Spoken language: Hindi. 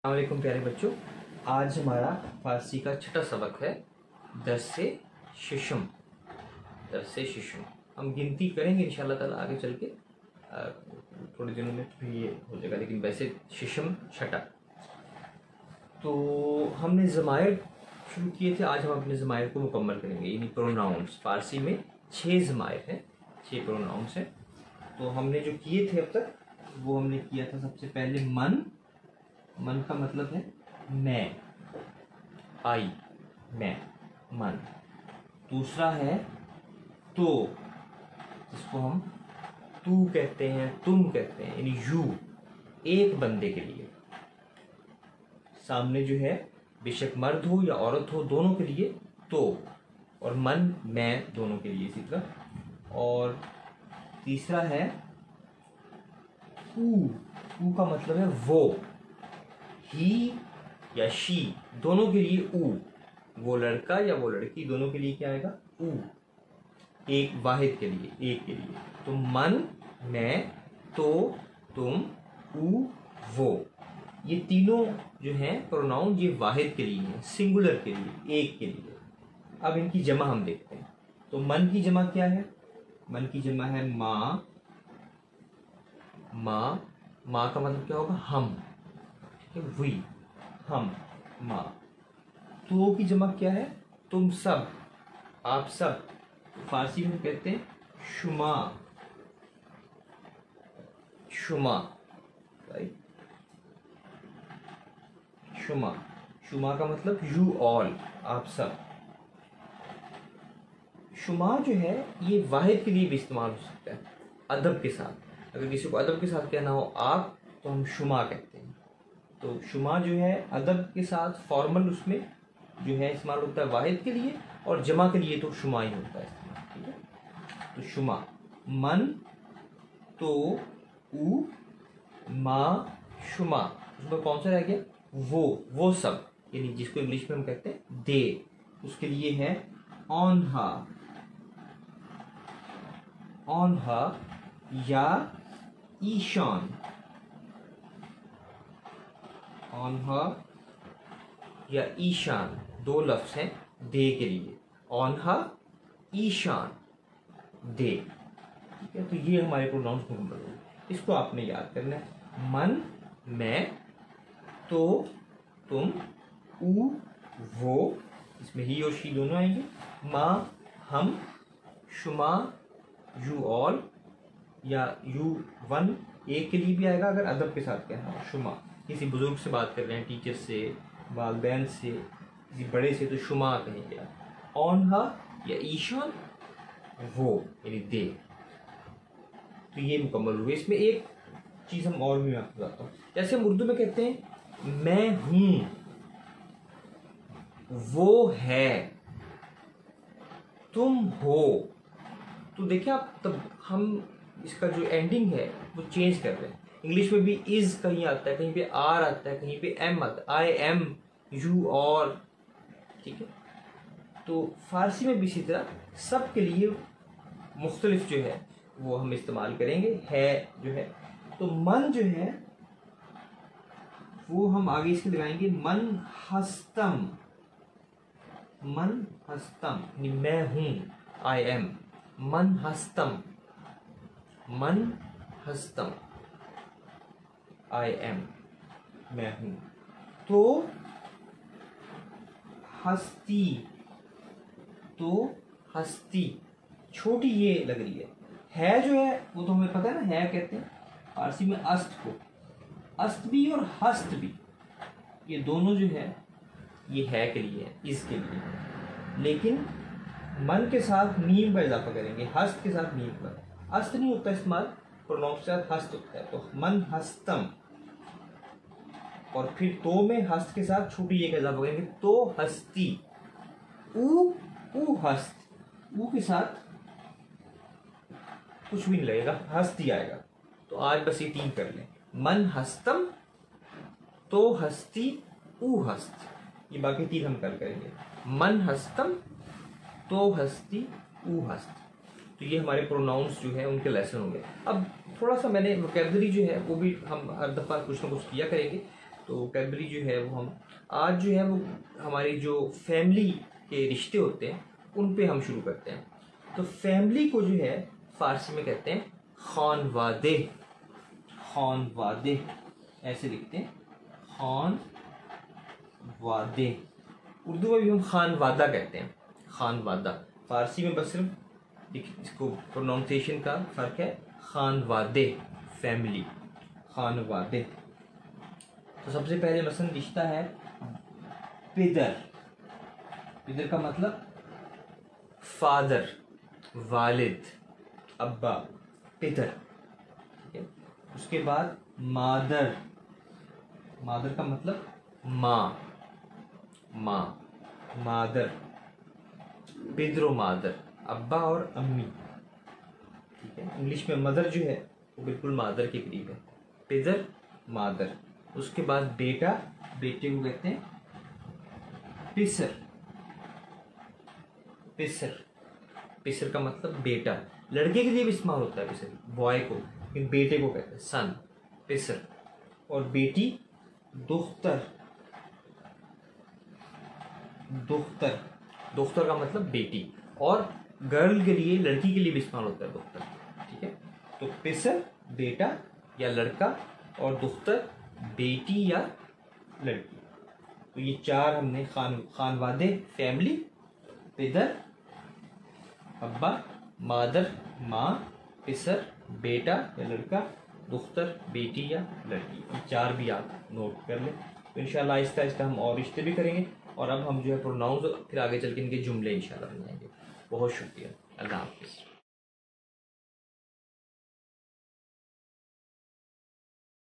अस्सलामुअलैकुम प्यारे बच्चों, आज हमारा फारसी का छठा सबक है दस से शिशम। हम गिनती करेंगे इंशाल्लाह ताला आगे चल के, थोड़े दिनों में फिर ये हो जाएगा, लेकिन वैसे शिशम छठा। तो हमने ज़मायर शुरू किए थे, आज हम अपने ज़मायर को मुकम्मल करेंगे, यानी प्रोनाउंस। फारसी में 6 ज़मायर हैं, 6 प्रोनाउंस हैं। तो हमने जो किए थे अब तक वो हमने किया था सबसे पहले मन का मतलब है मैं, आई, मैं, मन। दूसरा है तो, जिसको हम तू कहते हैं, तुम कहते हैं, यानी यू, एक बंदे के लिए। सामने जो है बेशक मर्द हो या औरत हो, दोनों के लिए तो, और मन, मैं, दोनों के लिए इसी तरह। और तीसरा है ऊ का मतलब है वो, ही या शी, दोनों के लिए ऊ। वो लड़का या वो लड़की, दोनों के लिए क्या आएगा? ऊ। एक वाहिद के लिए, एक के लिए। तो मन, मैं, तो, तुम, ऊ, वो, ये तीनों जो हैं प्रोनाउन, ये वाहिद के लिए हैं, सिंगुलर के लिए, एक के लिए। अब इनकी जमा हम देखते हैं। तो मन की जमा क्या है? मन की जमा है माँ। माँ का मतलब क्या होगा? हम, वी, हम, माँ। तो की जमा क्या है? तुम सब, आप सब। फारसी में कहते हैं शुमा, राइट। शुमा का मतलब यू ऑल, आप सब। शुमा जो है ये वाहिद के लिए भी इस्तेमाल हो सकता है, अदब के साथ। अगर किसी को अदब के साथ कहना हो आप, तो हम शुमा कहते हैं। तो शुमा जो है अदब के साथ फॉर्मल, उसमें जो है इस्तेमाल होता है वाहिद के लिए, और जमा के लिए तो शुमा ही होता है इस्तेमाल, ठीक है। तो शुमा, मन, तो, ऊ, माँ, शुमा। उसमें कौन सा रह गया? वो सब, यानी जिसको इंग्लिश में हम कहते हैं दे। उसके लिए है ऑन हा या ईशान। ऑन हा या ईशान, दो लफ्ज हैं दे के लिए। ऑन हा, ईशान, दे, ठीक है। तो ये हमारे प्रोनाउंस मुकम्मल हो गए। इसको आपने याद करना है। मन, मैं, तो, तुम, ऊ, वो, इसमें ही और शी दोनों आएंगे। माँ, हम, शुमा, यू ऑल, या यू वन, एक के लिए भी आएगा अगर अदब के साथ कहना हो। शुमा, किसी बुजुर्ग से बात कर रहे हैं, टीचर से, वालिदैन से, किसी बड़े से, तो शुमा कहेंगे आप। ऑन हा या ईशान, वो, यानी दे। तो ये मुकम्मल हुए। इसमें एक चीज़ हम और भी मैं आपको बताता हूँ। जैसे हम उर्दू में कहते हैं मैं हूँ, वो है, तुम हो। तो देखिए आप, तब हम इसका जो एंडिंग है वो चेंज कर रहे हैं। इंग्लिश में भी इज कहीं आता है, कहीं पे आर आता है, कहीं पे एम आता है, आई एम, यू और, ठीक है। तो फारसी में भी इसी तरह सब के लिए मुख्तलिफ जो है वो हम इस्तेमाल करेंगे। है जो है, तो मन जो है वो हम आगे इसके लगाएंगे मन हस्तम। यानी मैं हूं, आई एम। मन हस्तम, आई एम, मैं हूं। तो हस्ती, छोटी ये लग रही है जो है वो तो हमें पता है ना, है कहते हैं फारसी में अस्त को। अस्त भी और हस्त भी, ये दोनों जो है ये है के लिए है, इसके लिए। लेकिन मन के साथ मीम का इजाफा करेंगे, हस्त के साथ मीम का। अस्त नहीं होता इस्तेमाल, प्रोनाउंस के साथ हस्त होता है। तो मन हस्तम, और फिर तो में हस्त के साथ छोटी ये का इजाफा करेंगे, तो हस्ती। ऊ हस्त, ऊ के साथ कुछ भी नहीं लगेगा, हस्ती आएगा। तो आज बस ये 3 कर लें। मन हस्तम, तो हस्ती, ऊ हस्त। ये बाकी 3 हम कल करेंगे। मन हस्तम, तो हस्ती, ऊ हस्त। तो ये हमारे प्रोनाउंस जो है उनके लेसन हो गए। अब थोड़ा सा मैंने वोकैबुलरी जो है वो भी हम हर दफ़ा कुछ ना कुछ किया करेंगे। तो वोकेबलरी जो है वो हम आज जो है वो हमारी जो फैमिली के रिश्ते होते हैं उन पे हम शुरू करते हैं। तो फैमिली को जो है फ़ारसी में कहते हैं खानवादे। खानवादे ऐसे लिखते हैं, खानवादे। उर्दू में भी हम खानवादा कहते हैं, खानवादा। फ़ारसी में बस सिर्फ इसको प्रोनाउंसिएशन का फ़र्क है, खानवादे फैमिली, खानवादे। तो सबसे पहले मसलन रिश्ता है पिदर। पिदर का मतलब फादर, वालिद, अब्बा, पिदर। ठीक है। उसके बाद मादर। मादर का मतलब माँ, माँ, मादर, पिदरो मादर, अब्बा और अम्मी। ठीक है। इंग्लिश में मदर जो है वो बिल्कुल मादर के करीब है, पिदर, मादर। उसके बाद बेटा, बेटे को कहते हैं पिसर। पिसर, पिसर का मतलब बेटा। लड़के के लिए भी इस्तेमाल होता है पिसर, बॉय को, लेकिन बेटे को कहते हैं सन, पिसर। और बेटी दुख्तर। दुख्तर, दुख्तर का मतलब बेटी। और गर्ल के लिए, लड़की के लिए भी इस्तेमाल होता है दुख्तर। ठीक है। तो पिसर बेटा या लड़का और दुख्तर बेटी या लड़की। तो ये चार हमने खानवादे फैमिली, पिदर अब्बा, मादर माँ, पिसर बेटा या लड़का, दुख्तर बेटी या लड़की। ये चार भी आप नोट कर लें। तो इंशाल्लाह आहिस्ता आहिस्ता हम और रिश्ते भी करेंगे, और अब हम जो है प्रोनाउंस फिर आगे चल के इनके जुमले इंशाल्लाह बनाएंगे। बहुत शुक्रिया, अल्लाह हाफिज़।